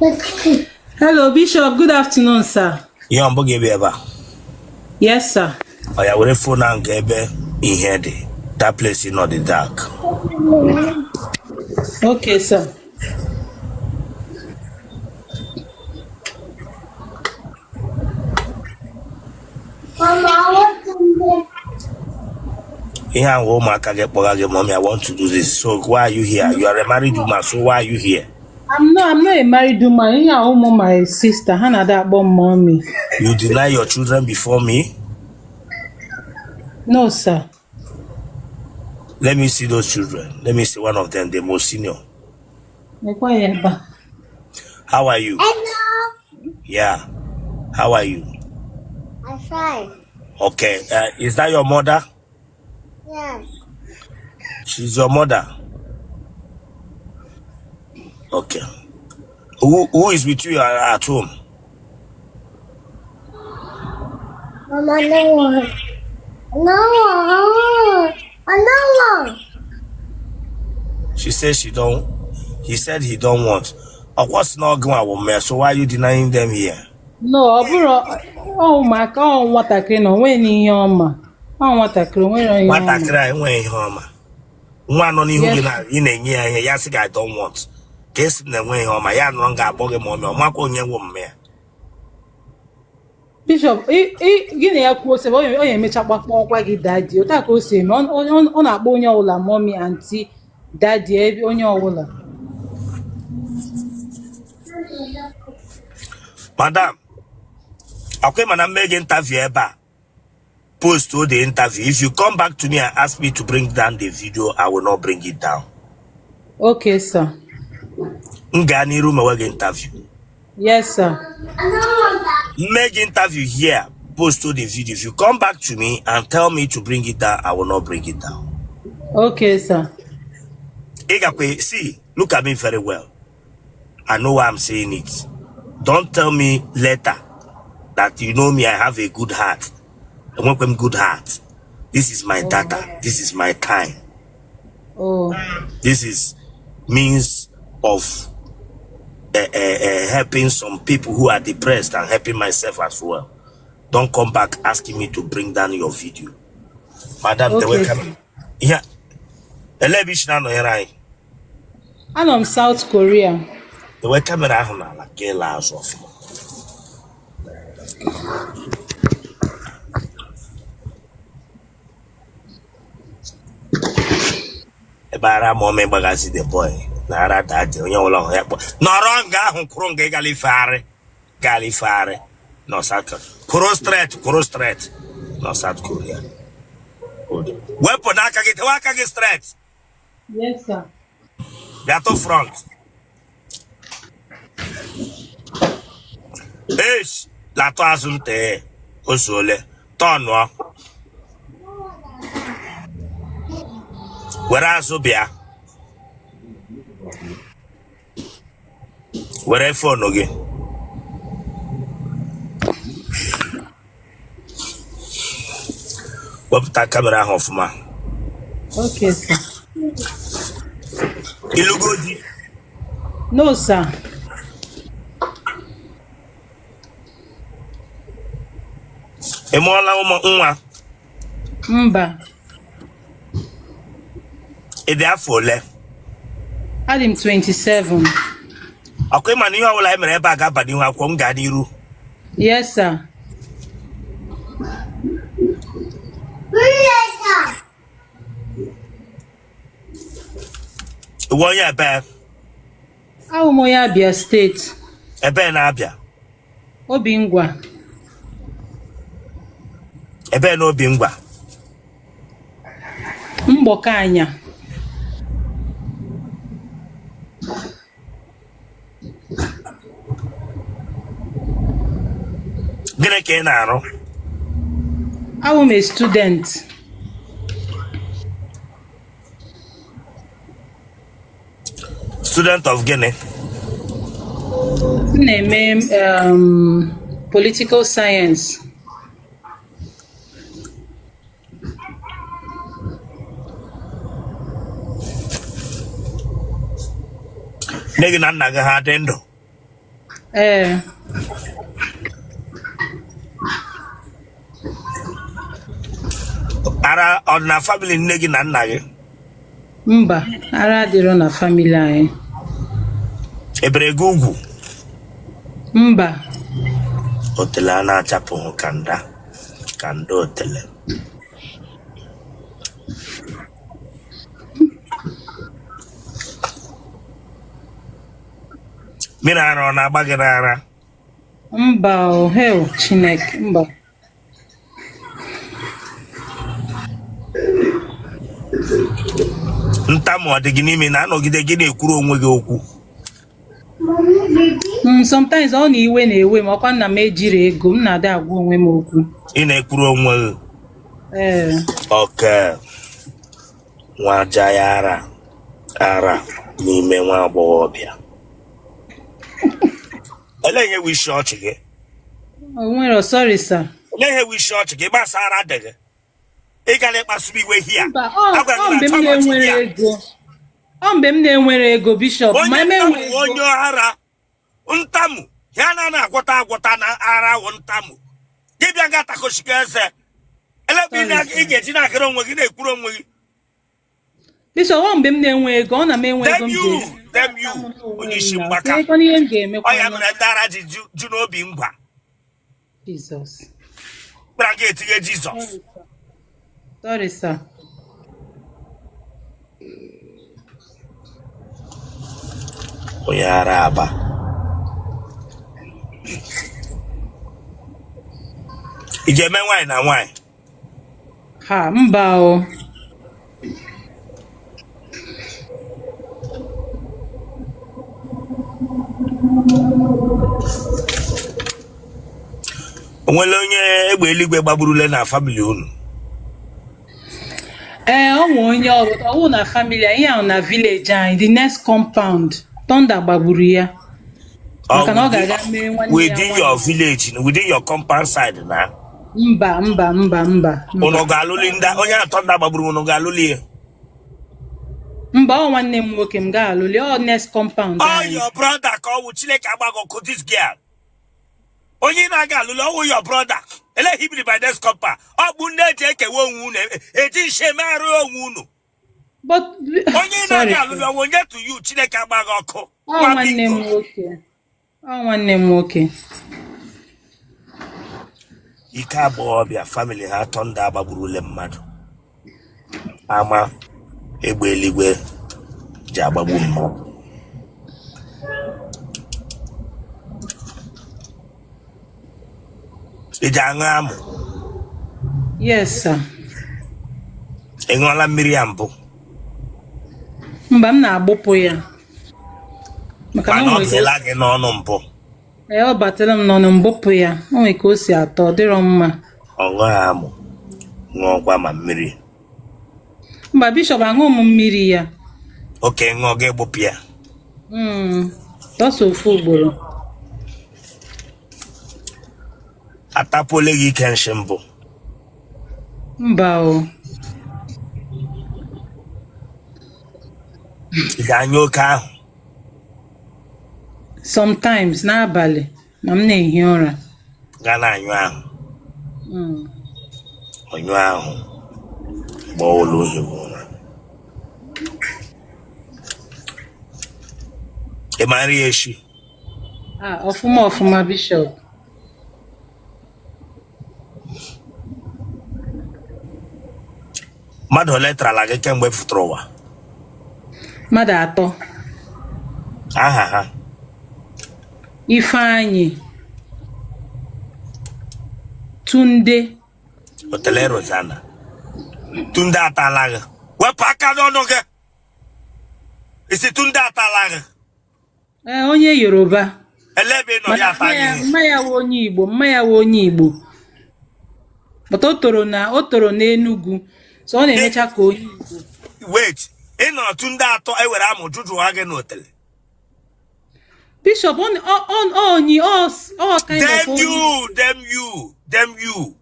Hello, Bishop. Good afternoon, sir. You on buggy ever? Yes, sir. I have phone and gebe in here. That place is not the dark. Okay, sir. Here and home, I can get mommy. I want to do this. So why are you here? You are a married woman, so why are you here? I'm not a married woman. You are my sister. Hannah that born mommy. You deny your children before me? No, sir. Let me see those children. Let me see one of them, the most senior. How are you? Hello. Yeah. How are you? I'm fine. Okay. Is that your mother? Yes. She's your mother. Okay. Who is with you at home? Mama, no one. No one. She says she don't. He said he don't want. What's not going on, so why are you denying them here? No, oh my God, what I can know when you are. Oh, what I can What I cry when home. One on you in a year, yes, I don't want. Guess in the way home, I am wrong. I bought a moment. Marco, young woman. Bishop, gịnị ya kwuo sị onye emechakwa kpọọkwa gị daddy ụta ka o si eme ọ na-akpọ onye ọbụla mommy aunty daddy ebe onye ọbụla. Madam, okay, man, I'm making interview about post to the interview. If you come back to me and ask me to bring down the video, I will not bring it down. Okay, sir. Ngani room interview. Yes, sir. Make interview here, post to the video. If you come back to me and tell me to bring it down, I will not bring it down. Okay, sir. See, look at me very well. I know why I'm saying it. Don't tell me later that you know me, I have a good heart. I want them good heart. This is my data. This is my time. Oh. This is means of helping some people who are depressed and helping myself as well. Don't come back asking me to bring down your video. Madam, okay. The way come. Yeah. I'm South Korea. The way camera like last of Ebara mome bagasi the boy. Nara dad onye wala ya. No wrong ga krong galifare. No South Korea. Cross straight. No South Korea. Weapon akage straight. Yes, sir. Gato front. Eish, la to asunte osole tonwa. Where asobia? Where phone again? What that camera off ma? Okay, sir. Ilugodi. No, sir. Emola nwa. Mba. Ede afole. I'm 27. Akwe mani yo wala emere ebe aga badi nwa akwọ nga n'iru. Yes, sir. Iwonye ebe. Awụ m onye Abia State. Ebe na Abia. Obingwa. Ebe na Obingwa. Mgboka anya. Gịnị ka ị na-arụ? I'm a student. Student of Guinea. Name political science. Negi na nna gị ha dị ndụ. Ara on na family nne gị na nna gị? Mba, ara adịrọ na family anyị. Ebere gị ugwu? Mba. Otele a na-achapụghị kanda. Kanda otele. Mmiri ara ọ na-agba gị n'ara? Mba o, hell Chineke, mba. Ntamu ọ dị gị n'ime na-anọgide gị na-ekwuru onwe gị okwu? Sometimes ọ na iwe na-ewe m, ọkwa nna m ejiri ego, m na-ada agwa onwe m okwu. Ị na-ekwuru onwe gị? Okay. Nwa aja ya ara n'ime nwa agbọghọbịa. Ele ihe wishi ọchị gị? O nwere, sorry sir. Ele ihe wishi ọchị gị gbasara dị gị? Ị gara ịkpasu iwe hia. Ọ mgbe m na-enwere ego. Ọ mgbe m na-enwere ego Bishop. Onye ntamu onye ara ntamu ya na-agwọta na ara wụ ntamu. Gị bịa gatakoshika eze. Ele ị ga-eji na-akịrị onwe gị na-ekwuru onwe gị. Bishop, ọ mgbe m na-enwe ego, ọ na m enwe ego Dem you onye isi mgbaka. Ọ ihe m ga-emekwa. Ọ ya mere ndị ara ji ju n'obi ngwa. Jesus. Kpara gị etinye Jizọs. Sorry sir. Onye ara aba. Ị ga-eme nwaanyị na nwaanyị? Ha, mba o. Onwere onye egbe eluigwe gbagburule na family unu? Ọ nwe onye ọwụ na family anyị ahụ na village anyị, the next compound, thunder gbagburu ya. Maka na ọ ga-aga mee nwanne ya within your village, within your compound side na? Mba. Unu ga-alụli ndị onye thunder gbagburu unu ga-alụli ya? Mba, ọ nwanne m nwoke m ga-alụli, ọ next compound anyị. Oh, your brother ka ọ wụ Chineke agbagọkụ this girl. Onye na-aga alụli ọwụ your brother. Ele hibiri by this compound. Ọ bụ nne eji ekewe onwe unu, eji nshe merụ onwe unu. Onye na-aga alụli ọwụ onye to you Chineke agbagọkụ. Ọ nwanne m nwoke. Ike agbọghọbịa family ha thunder agbagburule mmadụ. Ama egbe eluigwe ji agbagbu mmadụ. Ị ji aṅụ amụ? Yes sir. Ị ṅụọla mmiri ya mbụ? Mba, m na-agbụpụ ya. Maka na ọ dịla gị n'ọnụ mbụ? Ọ batara m n'ọnụ mbụpụ ya. O nwere ka o si atọ, ọ dịrọ mma. Ọ ṅụọ amụ, ṅụọkwa ma mmiri. Mba Bishop, aṅụ m mmiri ya. Oke, ṅụọ gị gbụpụ ya. Tọsọ ofu ugboro. Atapụole gị ike nshi mbụ? Mba o. Ị ga-anyụ oke ahụ? Sometimes n'abalị ma m na-ehi ụra. Gaa na-anyụ ahụ. Onyụ ahụ gbaa ụlọ ohibo ụra. Ị mara ya echi? Ọfụma Bishop. Mmadụ ole tarala gị kemgbe ị fụtara ụwa? Mmadụ 3. Aha ha? Ifeanyị, Tunde, Otele Rosanna. Tunde atala gị? Wepụ aka n'ọnụ gị! Isi Tunde atala gị? onye Yoruba. Elebe nọ ya ata gị? Mma ya wụ onye Igbo. But o toro n'Enugu, so ọ na-emecha ka onye Igbo. Wait, ị nọ Tunde atọ ewere amụ jụjụ ha gị n'Otele? Bishop, all kind of Them you.